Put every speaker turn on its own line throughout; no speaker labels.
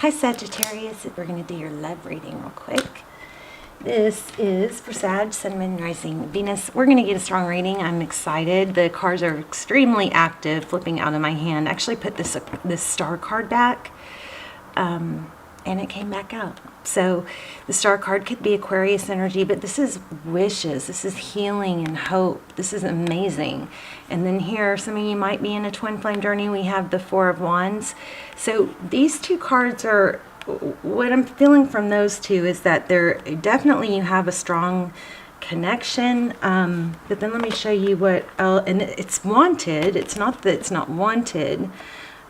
Hi Sagittarius, we're going to do your love reading real quick. This is for Sag, Sun, Moon, Rising, Venus. We're going to get a strong reading. I'm excited. The cards are extremely active, flipping out of my hand. I actually put this star card back, and it came back out. So the star card could be Aquarius energy, but this is wishes. This is healing and hope. This is amazing. And then here, some of you might be in a twin flame journey. We have the Four of Wands. So these two cards are, what I'm feeling from those two is that they're definitely, you have a strong connection. But then let me show you what, and it's wanted. It's not that it's not wanted.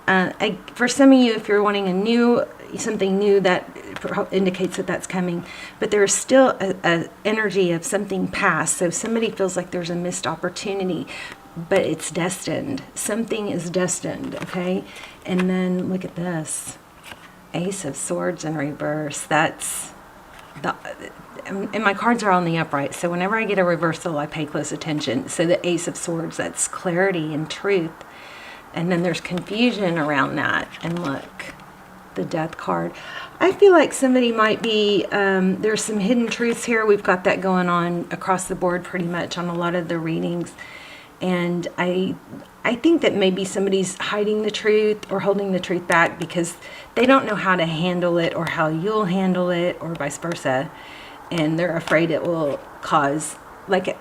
For some of you, if you're wanting something new, that indicates that that's coming, but there's still a energy of something past. So somebody feels like there's a missed opportunity, but it's destined. Something is destined, okay? And then look at this, Ace of Swords in reverse. That's and my cards are on the upright, so whenever I get a reversal, I pay close attention. So the Ace of Swords, that's clarity and truth. And then there's confusion around that. And look, the Death card. I feel like somebody might be, there's some hidden truths here. We've got that going on across the board pretty much on a lot of the readings. And I think that maybe somebody's hiding the truth or holding the truth back because they don't know how to handle it or how you'll handle it or vice versa. And they're afraid it will cause, like,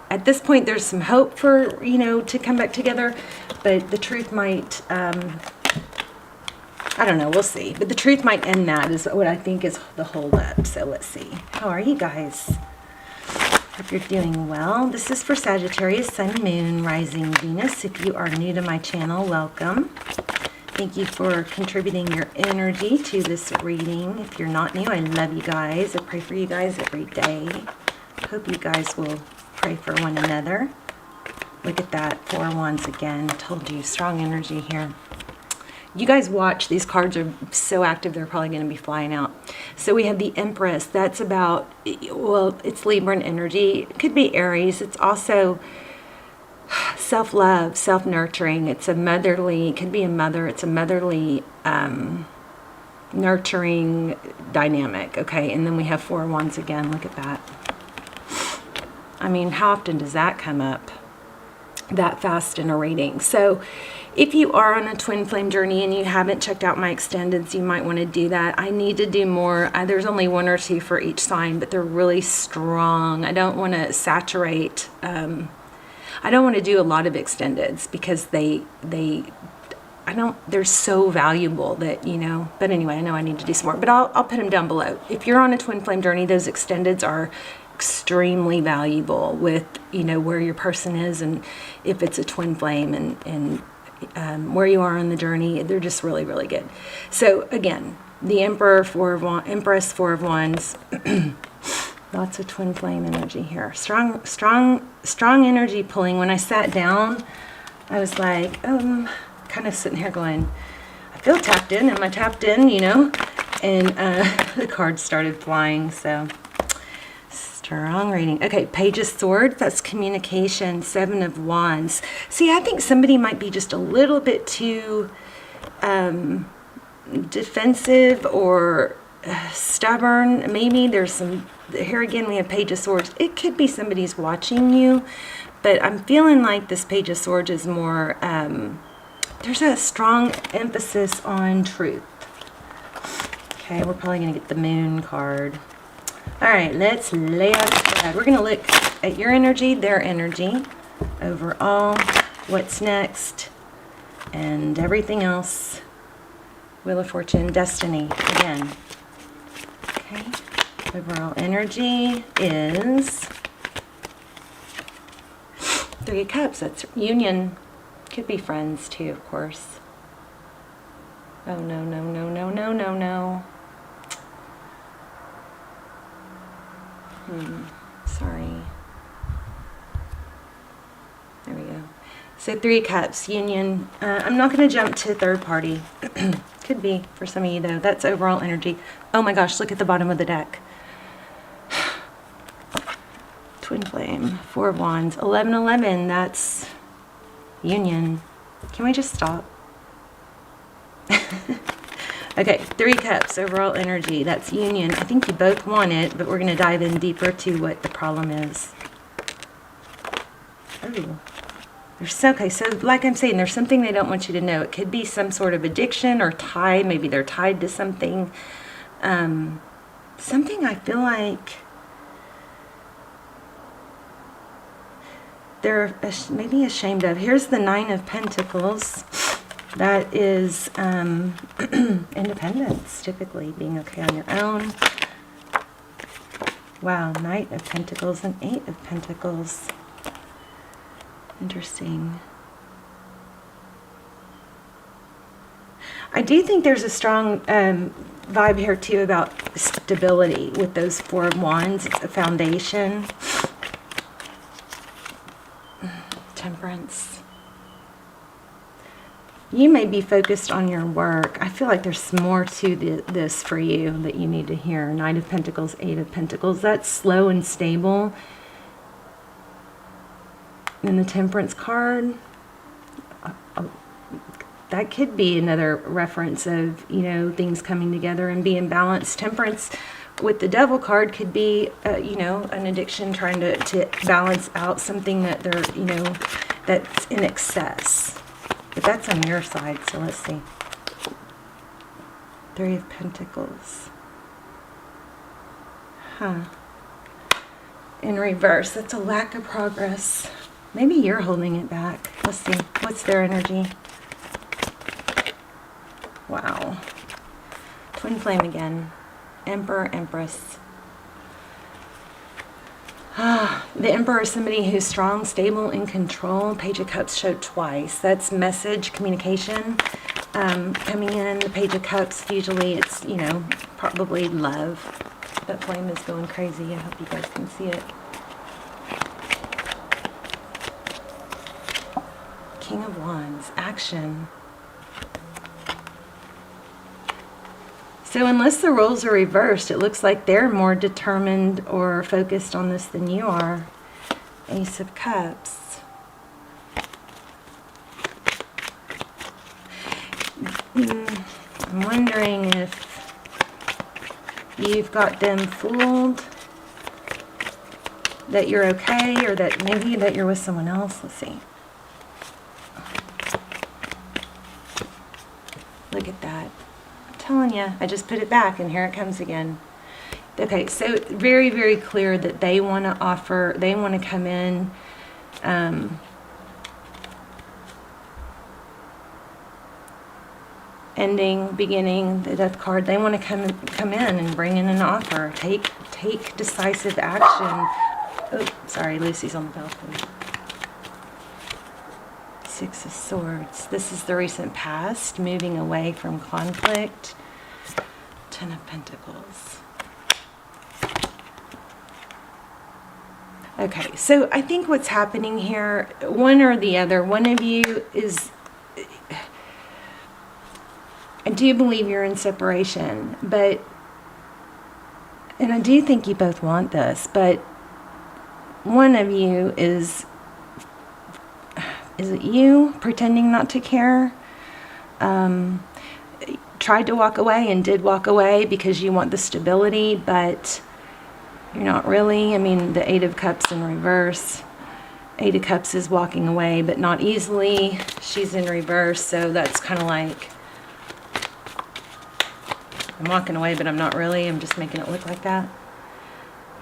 at this point, there's some hope for, to come back together, but the truth might, I don't know, we'll see. But the truth might end that is what I think is the holdup. So let's see. How are you guys? Hope you're doing well. This is for Sagittarius, Sun, Moon, Rising, Venus. If you are new to my channel, welcome. Thank you for contributing your energy to this reading. If you're not new, I love you guys. I pray for you guys every day. Hope you guys will pray for one another. Look at that, Four of Wands again. Told you, strong energy here. You guys watch, these cards are so active, they're probably going to be flying out. So we have the Empress. That's about, well, it's Libran energy. It could be Aries. It's also self-love, self-nurturing. It's a motherly, it could be a mother. It's a motherly, nurturing dynamic. Okay, and then we have Four of Wands again. Look at that. I mean, how often does that come up that fast in a reading? So if you are on a twin flame journey and you haven't checked out my extendeds, you might want to do that. I need to do more. There's only one or two for each sign, but they're really strong. I don't want to saturate. I don't want to do a lot of extendeds because they're so valuable that, but anyway, I know I need to do some more, but I'll put them down below. If you're on a twin flame journey, those extendeds are extremely valuable with, where your person is and if it's a twin flame and where you are on the journey. They're just really, really good. So again, the Empress, Four of Wands, lots of twin flame energy here. Strong energy pulling. When I sat down, I was like, kind of sitting here going, I feel tapped in. Am I tapped in, And the cards started flying, so strong reading. Okay, Page of Swords, that's communication. Seven of Wands. See, I think somebody might be just a little bit too defensive or stubborn. Maybe there's some, here again we have Page of Swords. It could be somebody's watching you, but I'm feeling like this Page of Swords is more, there's a strong emphasis on truth. Okay, we're probably going to get the Moon card. All right, let's lay out the spread. We're going to look at your energy, their energy, overall, what's next, and everything else. Wheel of Fortune, Destiny, again. Okay, overall energy is Three of Cups. That's union. Could be friends too, of course. Oh, no, no, no, no, no, no, no. Sorry. There we go. So Three of Cups, union. I'm not going to jump to third party. Could be for some of you though. That's overall energy. Oh my gosh, look at the bottom of the deck. Twin flame, Four of Wands, 1111. That's union. Can we just stop? Okay, 3 cups, overall energy. That's union. I think you both want it, but we're going to dive in deeper to what the problem is. Oh. Okay, so like I'm saying, there's something they don't want you to know. It could be some sort of addiction or tie. Maybe they're tied to something. Something I feel like they're maybe ashamed of. Here's the 9 of Pentacles. That is independence, typically being okay on your own. Wow, Knight of Pentacles and 8 of Pentacles. Interesting. I do think there's a strong vibe here too about stability with those 4 of Wands. It's a foundation. Temperance. You may be focused on your work. I feel like there's more to this for you that you need to hear. 9 of Pentacles, 8 of Pentacles. That's slow and stable. And the Temperance card, that could be another reference of, you know, things coming together and being balanced. Temperance with the Devil card could be, you know, an addiction trying to balance out something that they're, you know, that's in excess. But that's on your side, so let's see. 3 of Pentacles. Huh. In reverse, that's a lack of progress. Maybe you're holding it back. Let's see. What's their energy? Wow. Twin flame again. Emperor, Empress. The Emperor is somebody who's strong, stable, in control. Page of Cups showed twice. That's message, communication coming in. The Page of Cups, usually it's, you know, probably love. That flame is going crazy. I hope you guys can see it. King of Wands, action. So unless the roles are reversed, it looks like they're more determined or focused on this than you are. Ace of Cups. I'm wondering if you've got them fooled, that you're okay, or that maybe that you're with someone else. Let's see. Look at that. Telling you, I just put it back and here it comes again. Okay, so very, very clear that they want to offer, they want to come in ending, beginning, the Death card. They want to come in and bring in an offer. Take decisive action. Oh, sorry, Lucy's on the balcony. 6 of Swords. This is the recent past, moving away from conflict. 10 of Pentacles. Okay, so I think what's happening here, one or the other, one of you is, I do believe you're in separation, but, and I do think you both want this, but one of you is it you pretending not to care? Tried to walk away and did walk away because you want the stability, but you're not really. I mean, the 8 of Cups in reverse. 8 of Cups is walking away, but not easily. She's in reverse, so that's kind of like, I'm walking away, but I'm not really. I'm just making it look like that.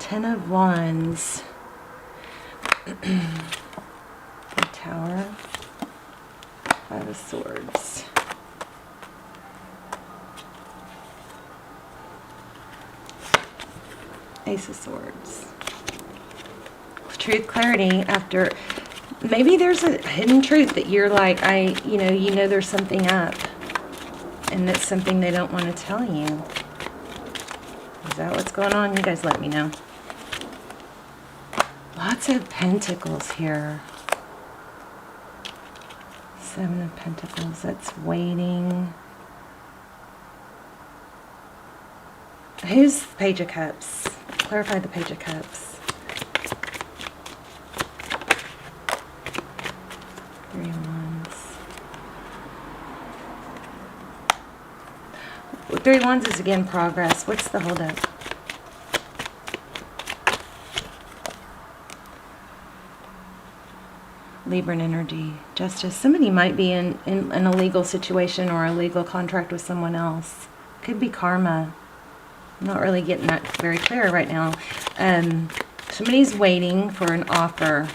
10 of Wands. Tower. 5 of Swords. Ace of Swords. Truth, clarity after, maybe there's a hidden truth that you're like, you know there's something up. And that's something they don't want to tell you. Is that what's going on? You guys let me know. Lots of Pentacles here. 7 of Pentacles, that's waiting. Who's the Page of Cups? Clarify the Page of Cups. 3 of Wands. Three of Wands is again progress. What's the holdup? Libran energy, justice. Somebody might be in a legal situation or a legal contract with someone else. Could be karma. I'm not really getting that very clear right now. Somebody's waiting for an offer.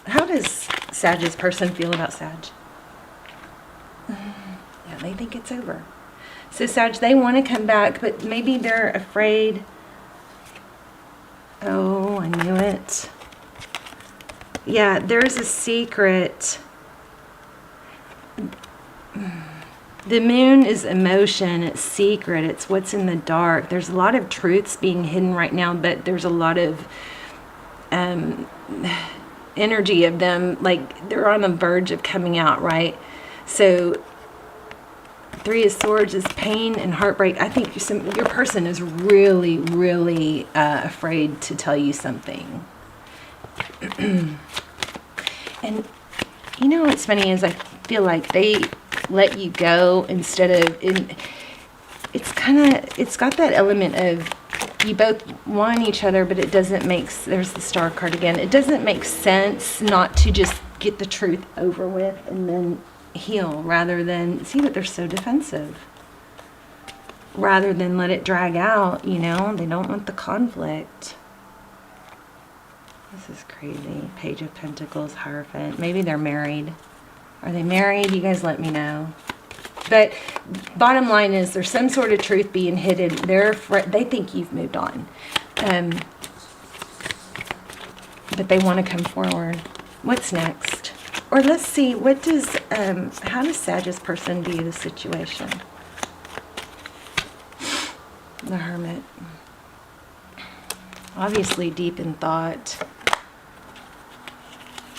How does Sag's person feel about Sag? Yeah, they think it's over. So Sag, they want to come back, but maybe they're afraid. Oh, I knew it. Yeah, there's a secret. The moon is emotion. It's secret. It's what's in the dark. There's a lot of truths being hidden right now, but there's a lot of energy of them. Like, they're on the verge of coming out, right? So Three of Swords is pain and heartbreak. I think your person is really, really afraid to tell you something. And you know what's funny is I feel like they let you go instead of... It's got that element of you both want each other, but it doesn't make... There's the Star card again. It doesn't make sense not to just get the truth over with and then heal, rather than... See, but they're so defensive. Rather than let it drag out, you know? They don't want the conflict. This is crazy. Page of Pentacles, Hierophant. Maybe they're married. Are they married? You guys let me know. But bottom line is there's some sort of truth being hidden. They think you've moved on. But they want to come forward. What's next? Or let's see, what does, how does Sag's person view the situation? The Hermit. Obviously deep in thought.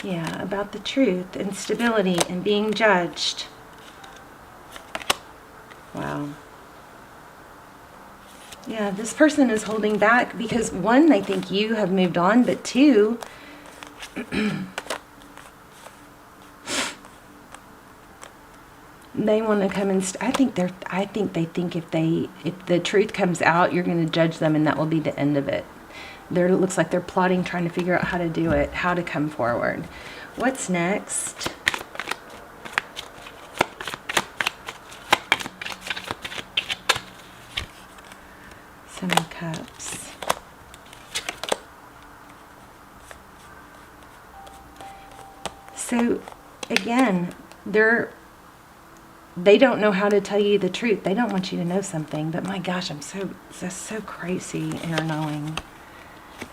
Yeah, about the truth and stability and being judged. Wow. Yeah, this person is holding back because, one, they think you have moved on, but two, they want to come and I think they think if the truth comes out, you're going to judge them, and that will be the end of it. It looks like they're plotting, trying to figure out how to do it, how to come forward. What's next? Seven of Cups. So again, they don't know how to tell you the truth. They don't want you to know something, but my gosh, that's so crazy inner knowing.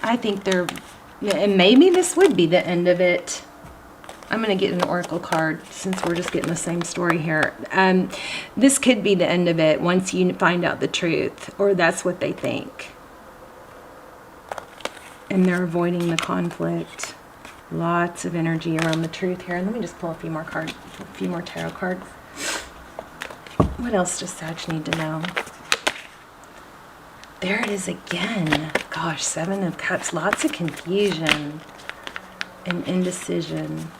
I think and maybe this would be the end of it. I'm going to get an oracle card since we're just getting the same story here. This could be the end of it once you find out the truth, or that's what they think. And they're avoiding the conflict. Lots of energy around the truth here. And let me just pull a few more tarot cards. What else does Sag need to know? There it is again. Gosh, Seven of Cups. Lots of confusion and indecision.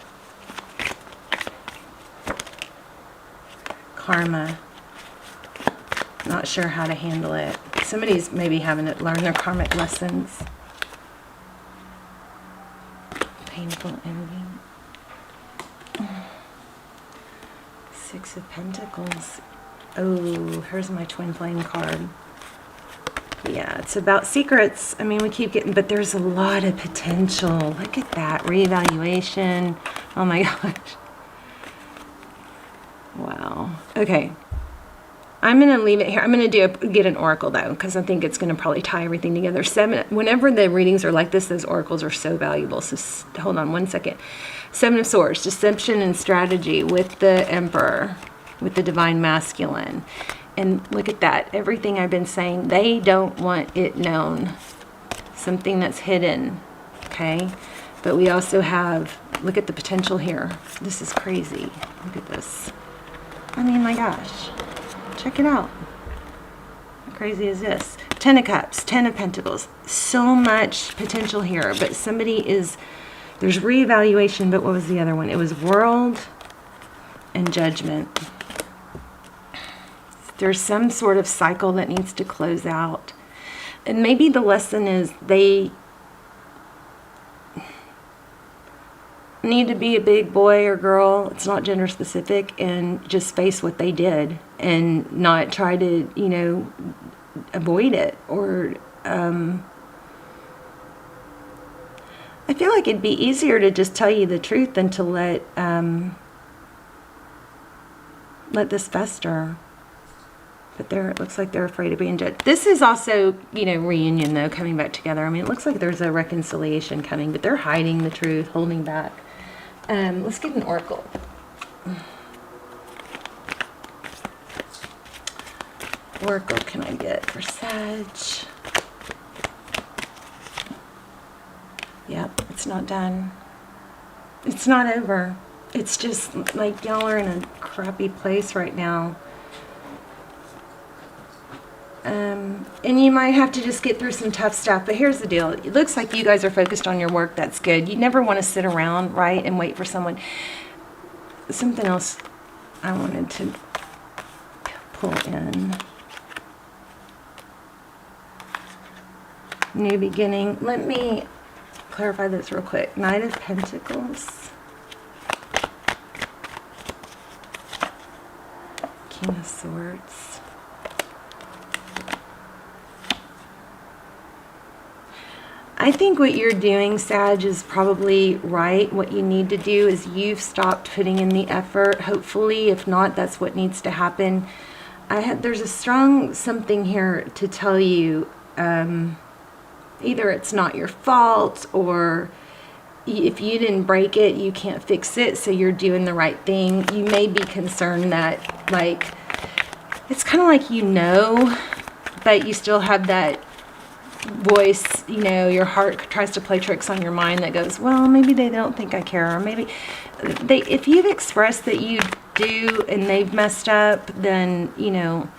Karma. Not sure how to handle it. Somebody's maybe having to learn their karmic lessons. Painful ending. Six of Pentacles. Oh, here's my twin flame card. Yeah, it's about secrets. I mean, we keep getting, but there's a lot of potential. Look at that. Reevaluation. Oh my gosh. Wow. Okay. I'm going to leave it here. I'm going to get an oracle though, because I think it's going to probably tie everything together. Whenever the readings are like this, those oracles are so valuable. So hold on one second. Seven of Swords, deception and strategy with the Emperor, with the Divine Masculine. And look at that. Everything I've been saying, they don't want it known. Something that's hidden. Okay? But we also have, look at the potential here. This is crazy. Look at this. I mean, my gosh. Check it out. How crazy is this? Ten of Cups, Ten of Pentacles. So much potential here. But there's reevaluation, but what was the other one? It was World. and Judgment. There's some sort of cycle that needs to close out. And maybe the lesson is they need to be a big boy or girl, it's not gender specific, and just face what they did and not try to, you know, avoid it. Or I feel like it'd be easier to just tell you the truth than to let this fester. But it looks like they're afraid of being judged. This is also, you know, reunion though, coming back together. I mean, it looks like there's a reconciliation coming, but they're hiding the truth, holding back. Let's get an oracle. Oracle can I get for Sag? Yep, it's not done. It's not over. It's just like y'all are in a crappy place right now. And you might have to just get through some tough stuff, but here's the deal. It looks like you guys are focused on your work. That's good. You never want to sit around, right, and wait for someone. Something else I wanted to pull in. New beginning. Let me clarify this real quick. Knight of Pentacles. King of Swords. I think what you're doing, Sag, is probably right. What you need to do is you've stopped putting in the effort, hopefully. If not, that's what needs to happen. There's a strong something here to tell you. Either it's not your fault, or if you didn't break it, you can't fix it, so you're doing the right thing. You may be concerned that, like, it's kind of like, you know, but you still have that voice, you know, your heart tries to play tricks on your mind that goes, well, maybe they don't think I care, or maybe if you've expressed that you do and they've messed up, then, you know,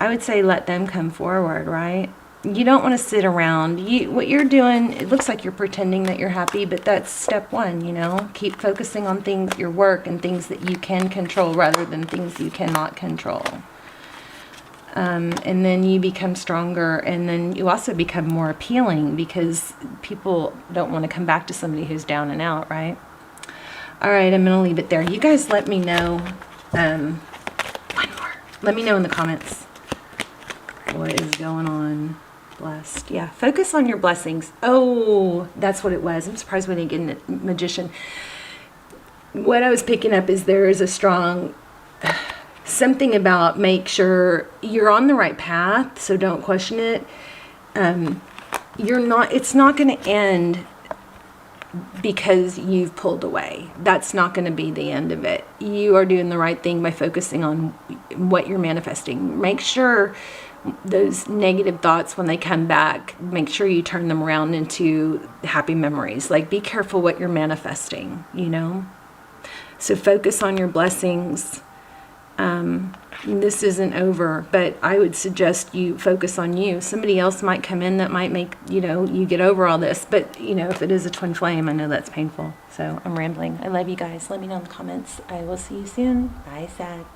I would say let them come forward, right? You don't want to sit around. What you're doing, it looks like you're pretending that you're happy, but that's step one, you know. Keep focusing on things, your work, and things that you can control rather than things you cannot control. And then you become stronger, and then you also become more appealing because people don't want to come back to somebody who's down and out, right? All right, I'm going to leave it there. You guys let me know. One more. Let me know in the comments what is going on. Blessed. Yeah, focus on your blessings. Oh, that's what it was. I'm surprised we didn't get a magician. What I was picking up is there is a strong... something about make sure you're on the right path, so don't question it. It's not going to end because you've pulled away. That's not going to be the end of it. You are doing the right thing by focusing on what you're manifesting. Make sure those negative thoughts, when they come back, make sure you turn them around into happy memories. Like, be careful what you're manifesting, you know? So focus on your blessings. This isn't over, but I would suggest you focus on you. Somebody else might come in that might make, you know, you get over all this. But, you know, if it is a twin flame, I know that's painful. So I'm rambling. I love you guys. Let me know in the comments. I will see you soon. Bye, Sag.